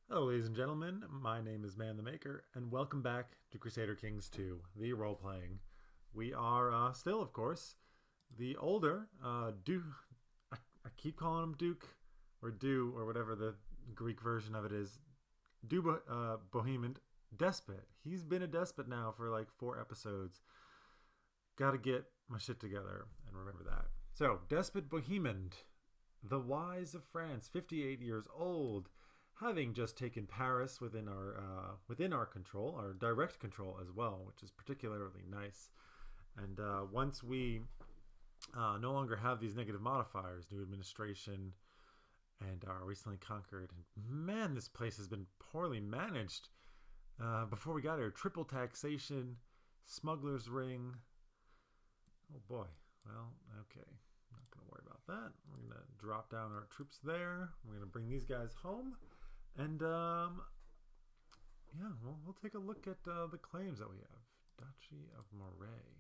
Hello, ladies and gentlemen. My name is ManTheMaker, and welcome back to Crusader Kings II, the role-playing. We are still, of course, the older Duke. I keep calling him Duke or Do or whatever the Greek version of it is. Bohemian despot. He's been a despot now for like 4 episodes. Got to get my shit together and remember that. So, Despot Bohemian, the wise of France, 58 years old, having just taken Paris within our control, our direct control as well, which is particularly nice. And once we no longer have these negative modifiers, new administration, and are recently conquered, and man, this place has been poorly managed. Before we got here, triple taxation, smuggler's ring. Oh boy. Well, okay. I'm not going to worry about that. We're going to drop down our troops there. We're going to bring these guys home. And, yeah, we'll take a look at the claims that we have. Duchy of Moray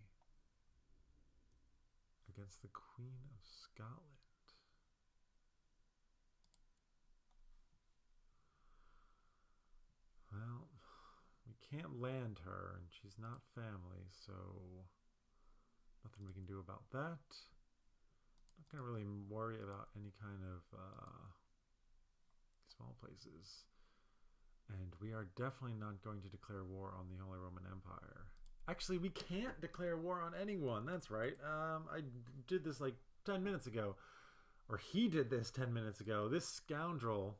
against the Queen of Scotland. Well, we can't land her, and she's not family, so nothing we can do about that. Not going to really worry about any kind of small places. And we are definitely not going to declare war on the Holy Roman Empire. Actually, we can't declare war on anyone. That's right. I did this like 10 minutes ago. Or he did this 10 minutes ago. This scoundrel,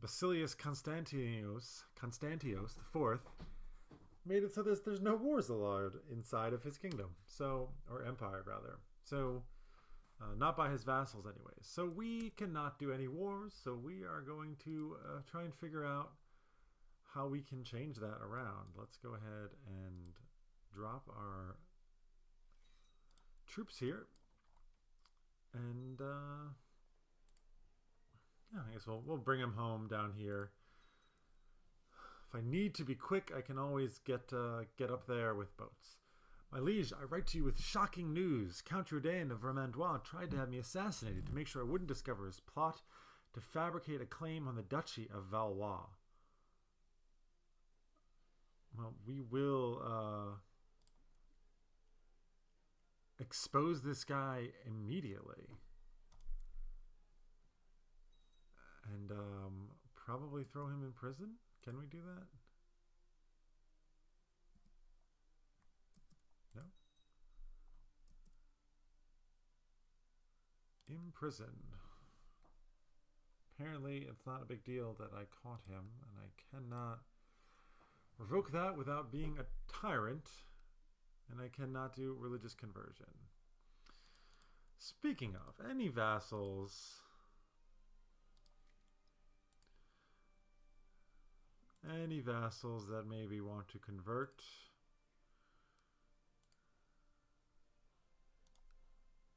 Basilius Constantius IV, made it so there's no wars allowed inside of his kingdom. So, or empire, rather. So, not by his vassals anyways. So we cannot do any wars, so we are going to try and figure out how we can change that around. Let's go ahead and drop our troops here. And yeah, I guess we'll bring them home down here. If I need to be quick, I can always get up there with boats. My liege, I write to you with shocking news. Count Jourdain of Vermandois tried to have me assassinated to make sure I wouldn't discover his plot to fabricate a claim on the Duchy of Valois. Well, we will expose this guy immediately. And probably throw him in prison? Can we do that? No? Imprisoned. Apparently, it's not a big deal that I caught him, and I cannot revoke that without being a tyrant, and I cannot do religious conversion. Speaking of, any vassals... Any vassals that maybe want to convert...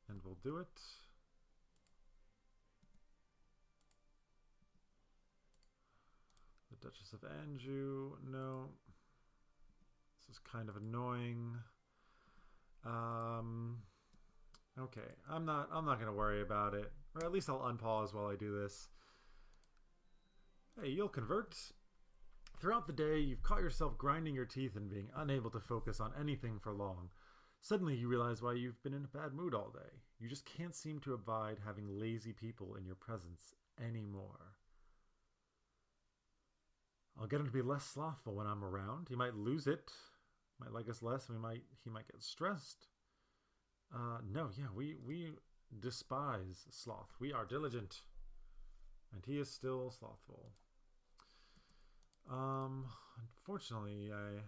And we'll do it. The Duchess of Anjou, no. This is kind of annoying. Okay, I'm not gonna worry about it. Or at least I'll unpause while I do this. Hey, you'll convert. Throughout the day, you've caught yourself grinding your teeth and being unable to focus on anything for long. Suddenly you realize why you've been in a bad mood all day. You just can't seem to abide having lazy people in your presence anymore. I'll get him to be less slothful when I'm around. He might lose it, might like us less, and he might get stressed. No, yeah, we despise sloth. We are diligent, and he is still slothful. Unfortunately, I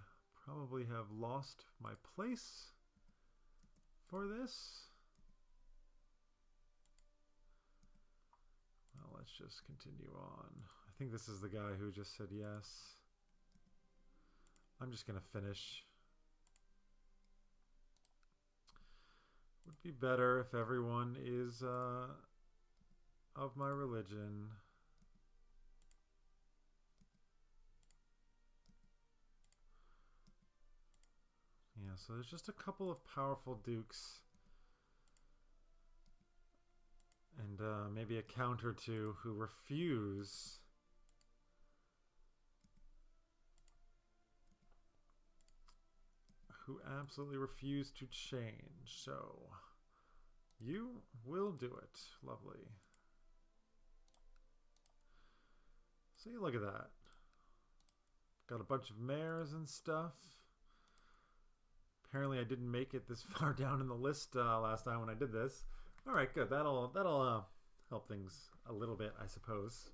probably have lost my place for this. Well, let's just continue on. I think this is the guy who just said yes. I'm just gonna finish. Would be better if everyone is of my religion. Yeah, so there's just a couple of powerful dukes. And maybe a count or two who refuse who absolutely refuse to change. So you will do it. Lovely. See, look at that. Got a bunch of mares and stuff. Apparently I didn't make it this far down in the list last time when I did this. Alright, good. That'll help things a little bit, I suppose.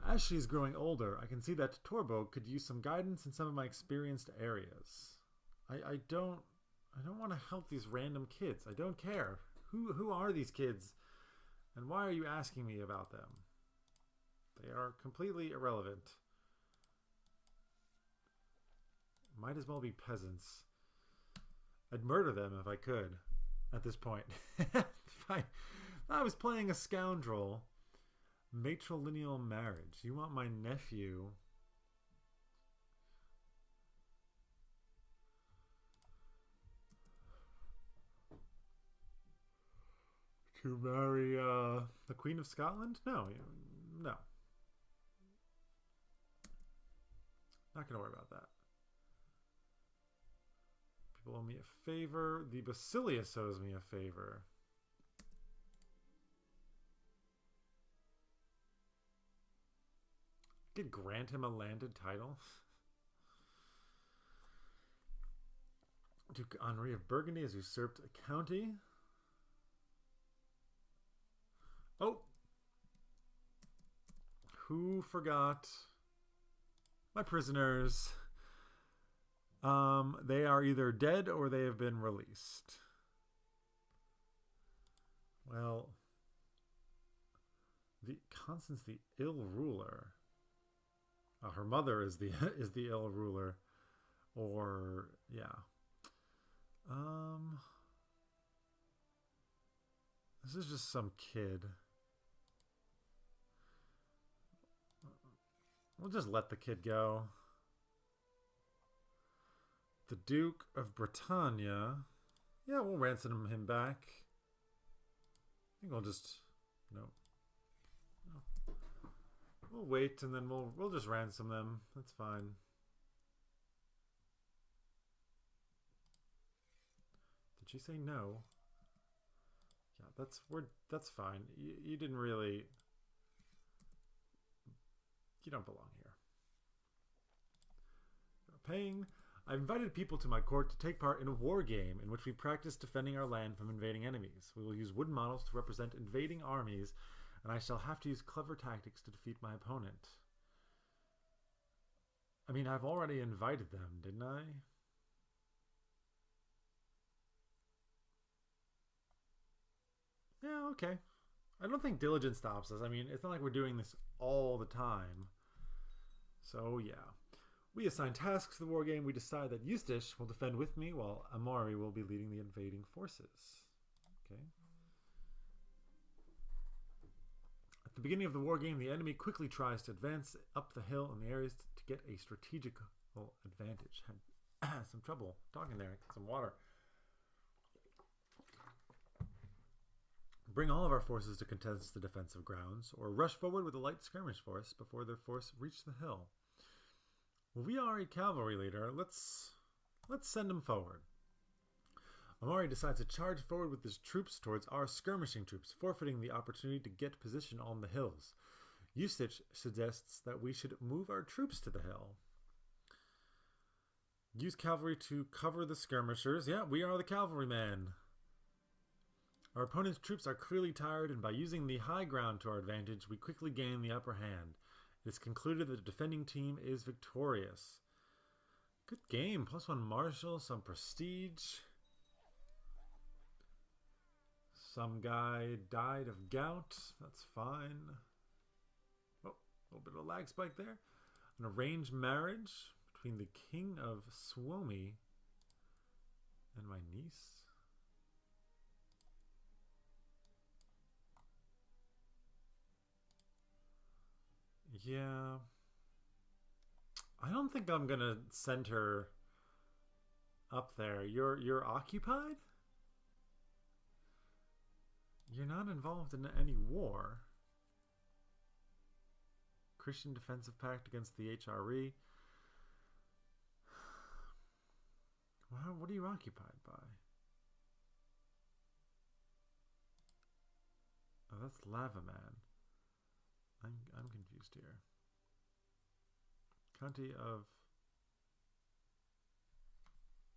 As she's growing older, I can see that Torbo could use some guidance in some of my experienced areas. I don't want to help these random kids. I don't care. Who are these kids? And why are you asking me about them? They are completely irrelevant. Might as well be peasants. I'd murder them if I could at this point. if I was playing a scoundrel. Matrilineal marriage. You want my nephew to marry the Queen of Scotland? No. No. Not gonna worry about that. People owe me a favor. The Basilius owes me a favor. Could grant him a landed title. Duke Henri of Burgundy has usurped a county. Oh! Who forgot my prisoners? They are either dead or they have been released. Well, Constance the ill ruler. Her mother is the ill ruler, or yeah. This is just some kid. We'll just let the kid go. The Duke of Britannia. Yeah, we'll ransom him back. I think we'll just We'll wait and then we'll just ransom them. That's fine. Did she say no? Yeah, that's fine. You didn't really. You don't belong here. You're paying. I've invited people to my court to take part in a war game in which we practice defending our land from invading enemies. We will use wooden models to represent invading armies, and I shall have to use clever tactics to defeat my opponent. I mean, I've already invited them, didn't I? Yeah, okay. I don't think diligence stops us. I mean, it's not like we're doing this all the time. So, yeah. We assign tasks to the war game. We decide that Eustace will defend with me while Amari will be leading the invading forces. Okay. At the beginning of the war game, the enemy quickly tries to advance up the hill in the areas to get a strategical advantage. Had some trouble talking there. Get some water. Bring all of our forces to contest the defensive grounds, or rush forward with a light skirmish force before their force reach the hill. Well, we are a cavalry leader. Let's send him forward. Amari decides to charge forward with his troops towards our skirmishing troops, forfeiting the opportunity to get position on the hills. Eustace suggests that we should move our troops to the hill. Use cavalry to cover the skirmishers. Yeah, we are the cavalrymen. Our opponent's troops are clearly tired, and by using the high ground to our advantage, we quickly gain the upper hand. It is concluded that the defending team is victorious. Good game. +1 martial, some prestige. Some guy died of gout. That's fine. Oh, a little bit of a lag spike there. An arranged marriage between the King of Suomi and my niece. Yeah. I don't think I'm gonna send her up there. You're occupied? You're not involved in any war. Christian Defensive Pact against the HRE. Wow, what are you occupied by? Oh, that's Lava Man. I'm confused here. County of...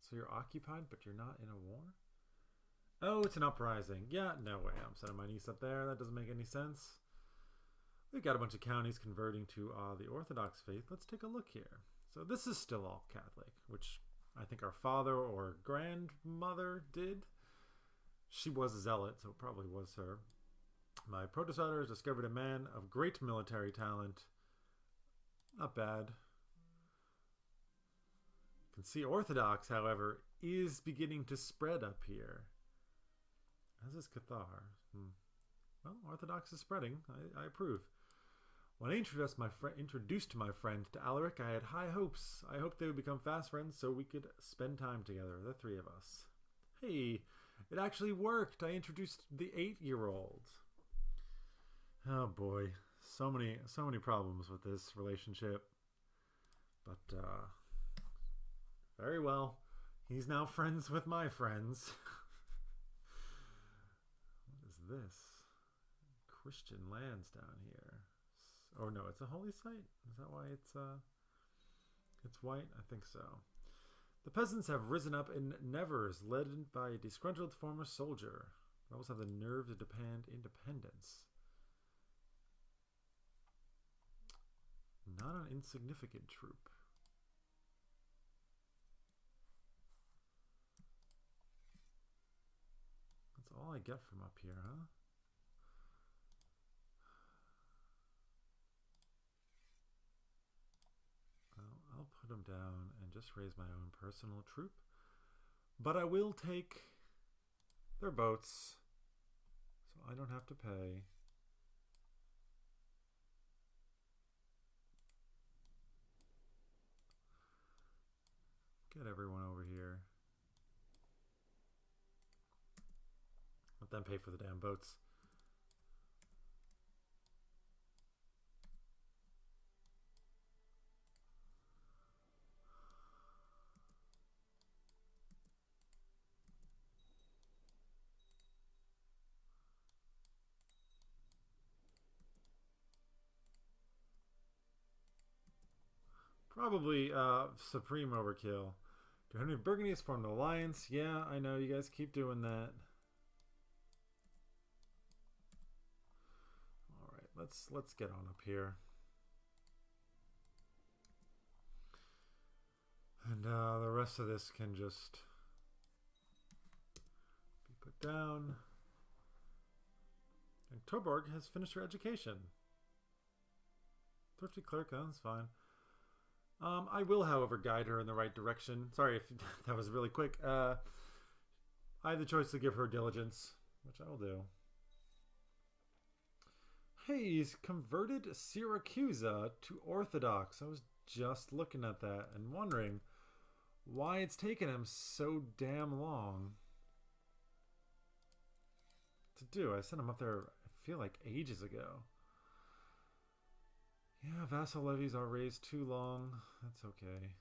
So you're occupied, but you're not in a war? Oh, it's an uprising. Yeah, no way. I'm sending my niece up there. That doesn't make any sense. We've got a bunch of counties converting to the Orthodox faith. Let's take a look here. So this is still all Catholic, which I think our father or grandmother did. She was a zealot, so it probably was her. My protosaur has discovered a man of great military talent. Not bad. You can see Orthodox, however, is beginning to spread up here. As is Cathar. Well, Orthodox is spreading. I approve. When I introduced my friend to Alaric, I had high hopes. I hoped they would become fast friends so we could spend time together, the three of us. Hey, it actually worked. I introduced the 8-year-old. Oh boy, so many problems with this relationship. But very well. He's now friends with my friends. What is this? Christian lands down here. Oh no, it's a holy site? Is that why it's white? I think so. The peasants have risen up in Nevers, led by a disgruntled former soldier. Rebels have the nerve to demand independence. Not an insignificant troop. That's all I get from up here, huh? I'll put them down and just raise my own personal troop. But I will take their boats, so I don't have to pay. Get everyone over here. Let them pay for the damn boats. Probably supreme overkill. Do Henry of Burgundy has formed an alliance? Yeah, I know, you guys keep doing that. Alright, let's get on up here. And the rest of this can just be put down. And Toborg has finished her education. Thrifty clerk, oh, that's fine. I will, however, guide her in the right direction. Sorry if that was really quick. I have the choice to give her diligence, which I will do. Hey, he's converted Syracusa to Orthodox. I was just looking at that and wondering why it's taken him so damn long to do. I sent him up there, I feel like, ages ago. Yeah, vassal levies are raised too long. That's okay.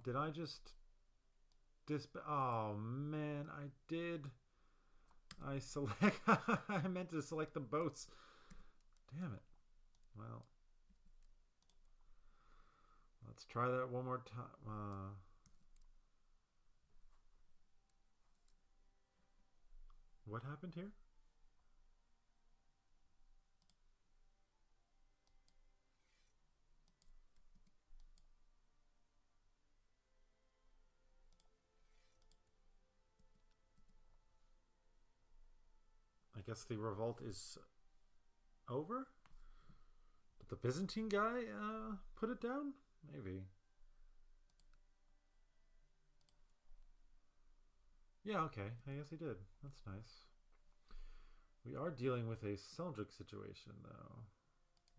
Did I just oh man, I did. I select I meant to select the boats. Damn it. Well, let's try that one more time. What happened here? I guess the revolt is over? Did the Byzantine guy put it down? Maybe. Yeah, okay. I guess he did. That's nice. We are dealing with a Seljuk situation, though.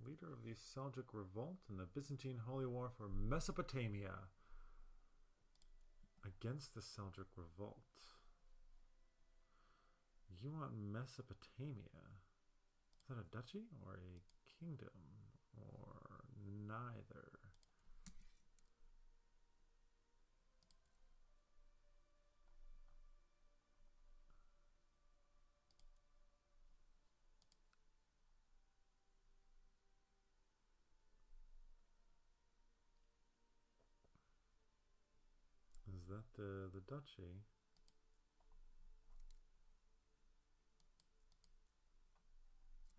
Leader of the Seljuk revolt in the Byzantine Holy War for Mesopotamia. Against the Seljuk revolt. You want Mesopotamia? Is that a duchy or a kingdom? Or neither? Is that the duchy?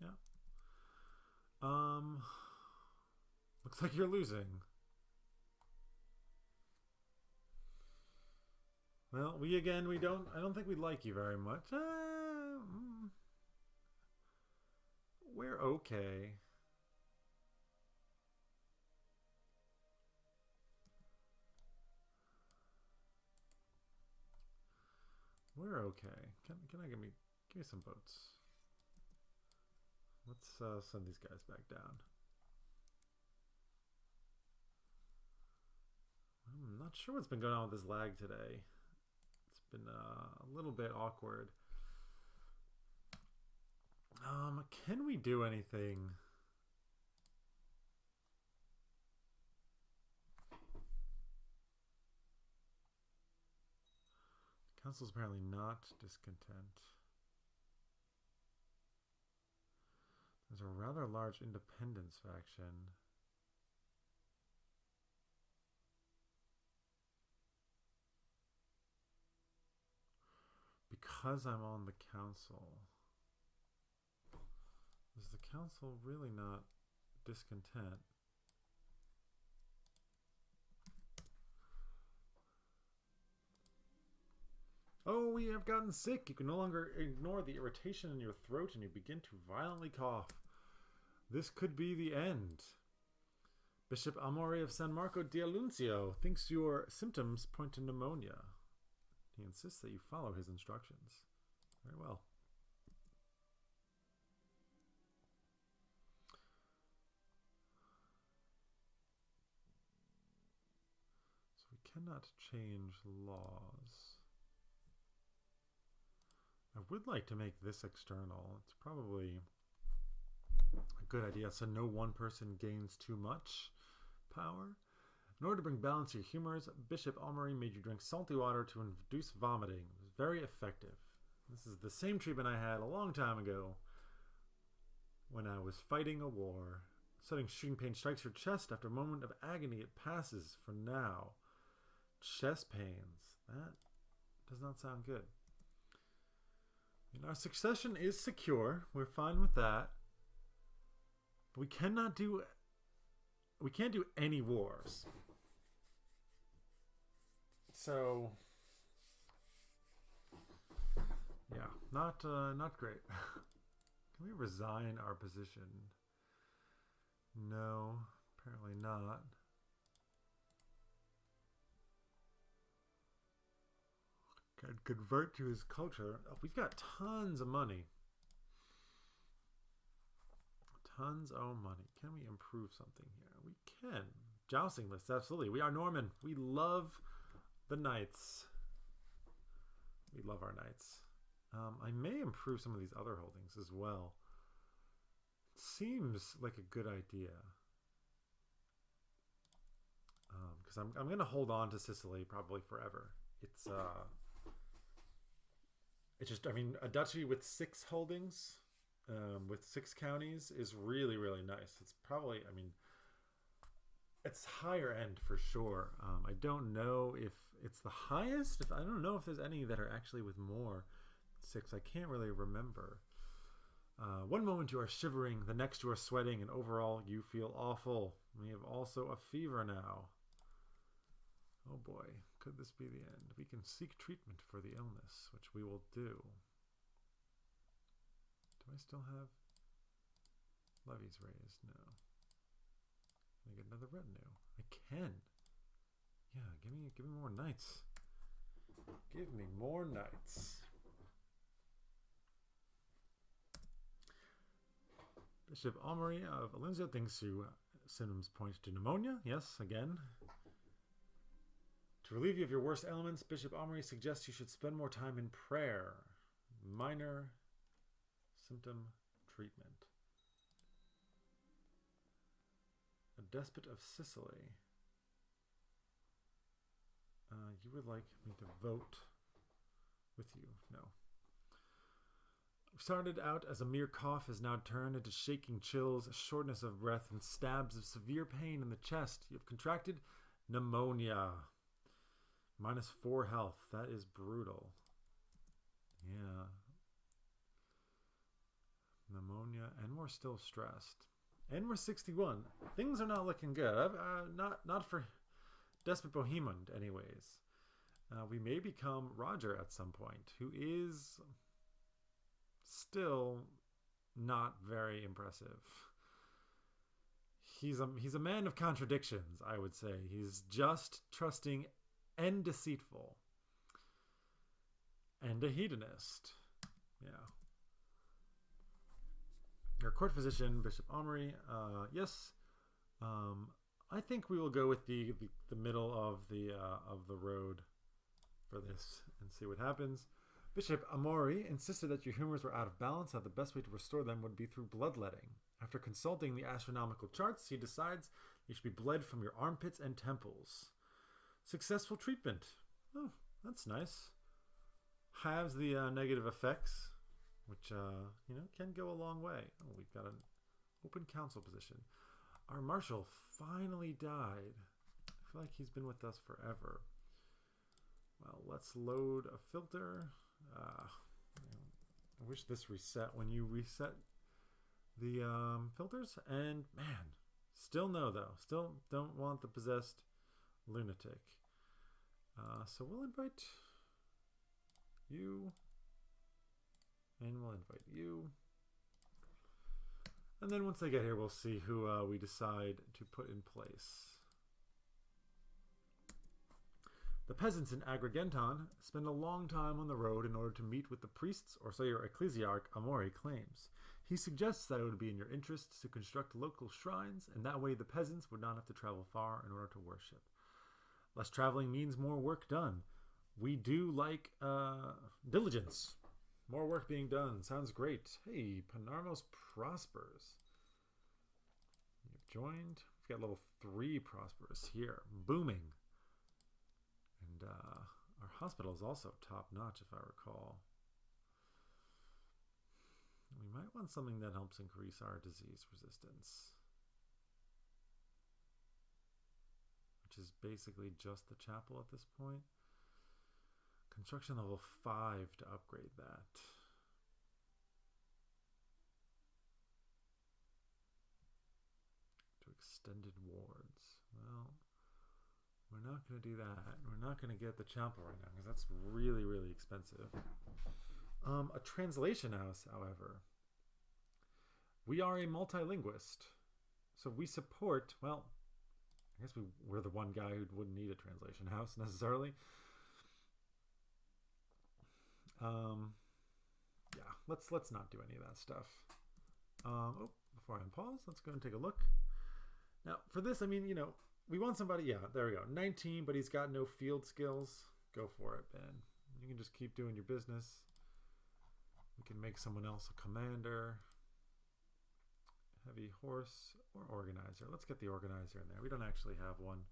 Yeah. Looks like you're losing. Well, we don't. I don't think we like you very much. We're okay. We're okay. Can I give me some votes? Let's send these guys back down. I'm not sure what's been going on with this lag today. It's been a little bit awkward. Can we do anything? Council's apparently not discontent. There's a rather large independence faction. Because I'm on the council. Is the council really not discontent? Oh, we have gotten sick. You can no longer ignore the irritation in your throat and you begin to violently cough. This could be the end. Bishop Amore of San Marco di Alunzio thinks your symptoms point to pneumonia. He insists that you follow his instructions. Very well. So we cannot change laws. I would like to make this external. It's probably a good idea so no one person gains too much power. In order to bring balance to your humors, Bishop Almery made you drink salty water to induce vomiting. It was very effective. This is the same treatment I had a long time ago when I was fighting a war. Sudden shooting pain strikes your chest. After a moment of agony, it passes for now. Chest pains. That does not sound good. Our succession is secure. We're fine with that. But we can't do any wars. So yeah, not great. Can we resign our position? No, apparently not. Can convert to his culture. Oh, we've got tons of money. Tons of money. Can we improve something here? We can. Jousting list, absolutely. We are Norman. We love the knights. We love our knights. I may improve some of these other holdings as well. It seems like a good idea. Because I'm going to hold on to Sicily probably forever. It's just, I mean, a duchy with 6 holdings, with 6 counties is really, really nice. It's probably, I mean, it's higher end for sure. I don't know if it's the highest. I don't know if there's any that are actually with more 6. I can't really remember. One moment you are shivering, the next you are sweating, and overall you feel awful. We have also a fever now. Oh boy, could this be the end? We can seek treatment for the illness, which we will do. Do I still have levies raised? No. Can I get another retinue? I can. Yeah, give me more knights. Give me more knights. Bishop Almery of Alunzio thinks you symptoms point to pneumonia. Yes, again. To relieve you of your worst elements, Bishop Almery suggests you should spend more time in prayer. Minor symptom treatment. despot of Sicily. You would like me to vote with you? No. Started out as a mere cough has now turned into shaking chills, shortness of breath, and stabs of severe pain in the chest. You have contracted pneumonia. -4 health. That is brutal. Yeah. Pneumonia, and we're still stressed. And we're 61. Things are not looking good. Not for Despot Bohemond, anyways. We may become Roger at some point, who is still not very impressive. He's a man of contradictions, I would say. He's just, trusting, and deceitful. And a hedonist. Yeah. Your court physician, Bishop Amory. Yes. I think we will go with the middle of the road for this and see what happens. Bishop Amory insisted that your humors were out of balance, that the best way to restore them would be through bloodletting. After consulting the astronomical charts, he decides you should be bled from your armpits and temples. Successful treatment. Oh, that's nice. Halves the negative effects, which can go a long way. Oh, we've got an open council position. Our marshal finally died. I feel like he's been with us forever. Well, let's load a filter. I wish this reset when you reset the filters. And man, still no though. Still don't want the possessed lunatic. So we'll invite you. And we'll invite you. And then once they get here, we'll see who we decide to put in place. The peasants in Agrigenton spend a long time on the road in order to meet with the priests, or so your ecclesiarch Amory claims. He suggests that it would be in your interests to construct local shrines, and that way the peasants would not have to travel far in order to worship. Less traveling means more work done. We do like diligence. More work being done. Sounds great. Hey, Panormos prospers. You've joined. We've got level 3 prosperous here. Booming. And our hospital is also top-notch, if I recall. We might want something that helps increase our disease resistance. Which is basically just the chapel at this point. Construction level 5 to upgrade that. To extended wards. Well, we're not going to do that. We're not going to get the chapel right now because that's really, really expensive. A translation house, however. We are a multilinguist. So we support, well, I guess we're the one guy who wouldn't need a translation house necessarily. Yeah, let's not do any of that stuff. Before I unpause, let's go and take a look. Now, for this, I mean, we want somebody, yeah, there we go. 19, but he's got no field skills. Go for it, Ben. You can just keep doing your business. We can make someone else a commander. Heavy horse or organizer. Let's get the organizer in there. We don't actually have one.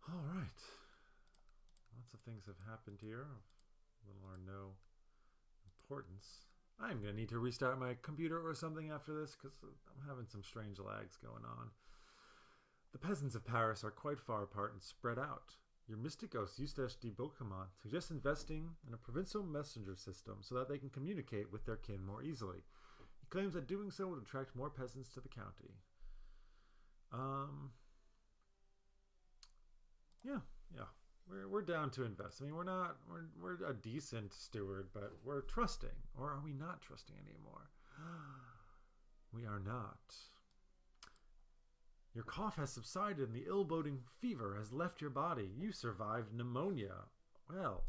All right. Lots of things have happened here. Little or no importance. I'm going to need to restart my computer or something after this because I'm having some strange lags going on. The peasants of Paris are quite far apart and spread out. Your mysticos Eustache de Beaucamont suggests investing in a provincial messenger system so that they can communicate with their kin more easily. He claims that doing so would attract more peasants to the county. Yeah. We're down to invest. I mean, we're a decent steward, but we're trusting. Or are we not trusting anymore? We are not. Your cough has subsided and the ill-boding fever has left your body. You survived pneumonia. Well,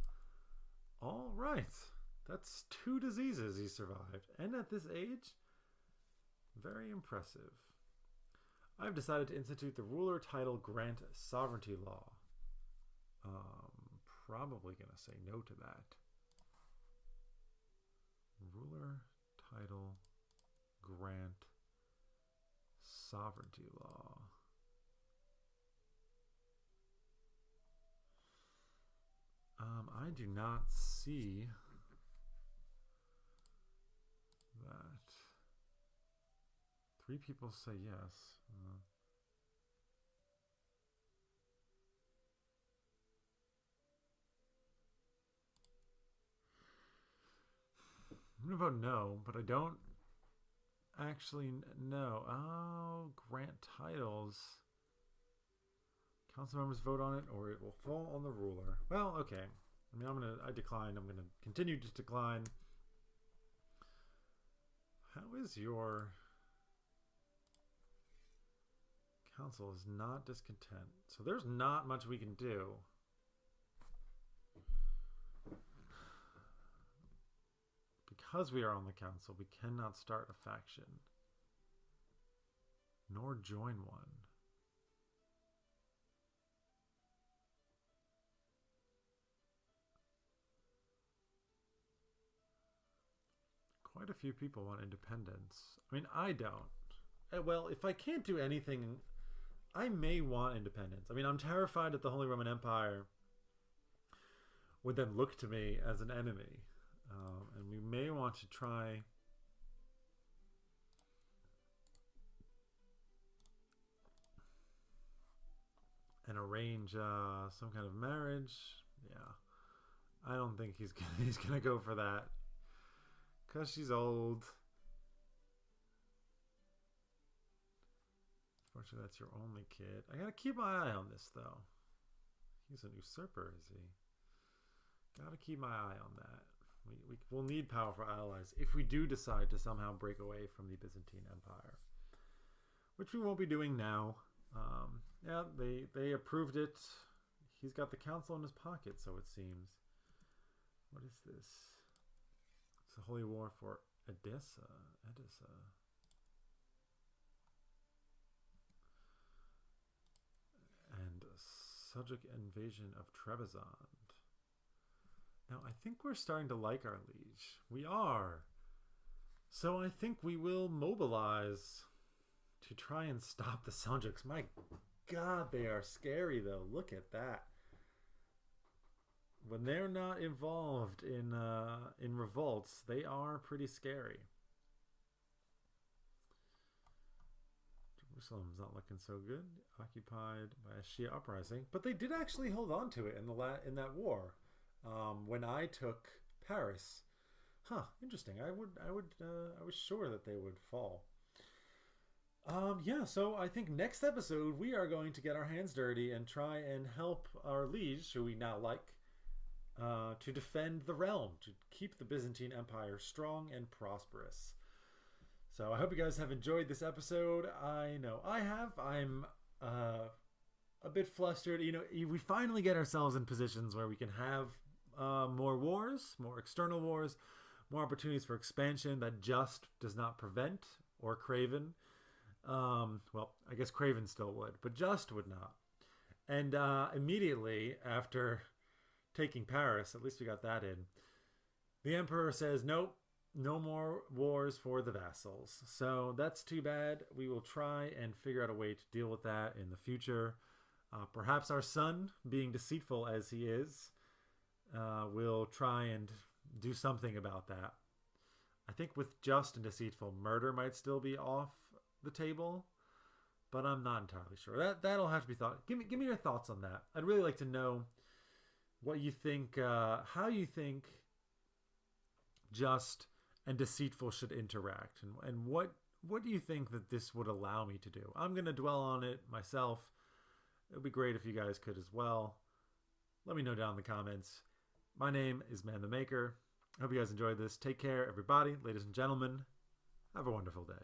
all right. That's 2 diseases he survived. And at this age, very impressive. I've decided to institute the ruler title grant sovereignty law. Probably going to say no to that. Ruler title grant sovereignty law. I do not see that. 3 people say yes. I'm going to vote no, but I don't actually know. Oh, grant titles. Council members vote on it, or it will fall on the ruler. Well, okay. I mean, I decline. I'm gonna continue to decline. How is your council is not discontent? So there's not much we can do. Because we are on the council, we cannot start a faction. Nor join one. Quite a few people want independence. I mean, I don't. Well, if I can't do anything, I may want independence. I mean, I'm terrified that the Holy Roman Empire would then look to me as an enemy. And we may want to try and arrange some kind of marriage. Yeah, I don't think he's gonna go for that. Because she's old. Unfortunately, that's your only kid. I gotta keep my eye on this, though. He's an usurper, is he? Gotta keep my eye on that. We'll need powerful allies if we do decide to somehow break away from the Byzantine Empire. Which we won't be doing now. Yeah, they approved it. He's got the council in his pocket, so it seems. What is this? It's the Holy War for Edessa. And subject invasion of Trebizond. Now, I think we're starting to like our liege. We are. So I think we will mobilize to try and stop the Seljuks. My God, they are scary, though. Look at that. When they're not involved in revolts, they are pretty scary. Jerusalem's not looking so good. Occupied by a Shia uprising, but they did actually hold on to it in that war. When I took Paris, interesting. I was sure that they would fall. Yeah. So I think next episode we are going to get our hands dirty and try and help our liege, who we now like, to defend the realm, to keep the Byzantine Empire strong and prosperous. So I hope you guys have enjoyed this episode. I know I have. I'm a bit flustered. You know, we finally get ourselves in positions where we can have more wars, more external wars, more opportunities for expansion that Just does not prevent, or Craven. Well, I guess Craven still would, but Just would not. And immediately after taking Paris, at least we got that in, the Emperor says, nope, no more wars for the vassals. So that's too bad. We will try and figure out a way to deal with that in the future. Perhaps our son, being deceitful as he is, will try and do something about that. I think with Just and deceitful, murder might still be off the table, but I'm not entirely sure. That'll have to be thought. Give me your thoughts on that. I'd really like to know what you think, how you think Just and deceitful should interact, and what do you think that this would allow me to do? I'm going to dwell on it myself. It would be great if you guys could as well. Let me know down in the comments. My name is ManTheMaker. I hope you guys enjoyed this. Take care, everybody. Ladies and gentlemen, have a wonderful day.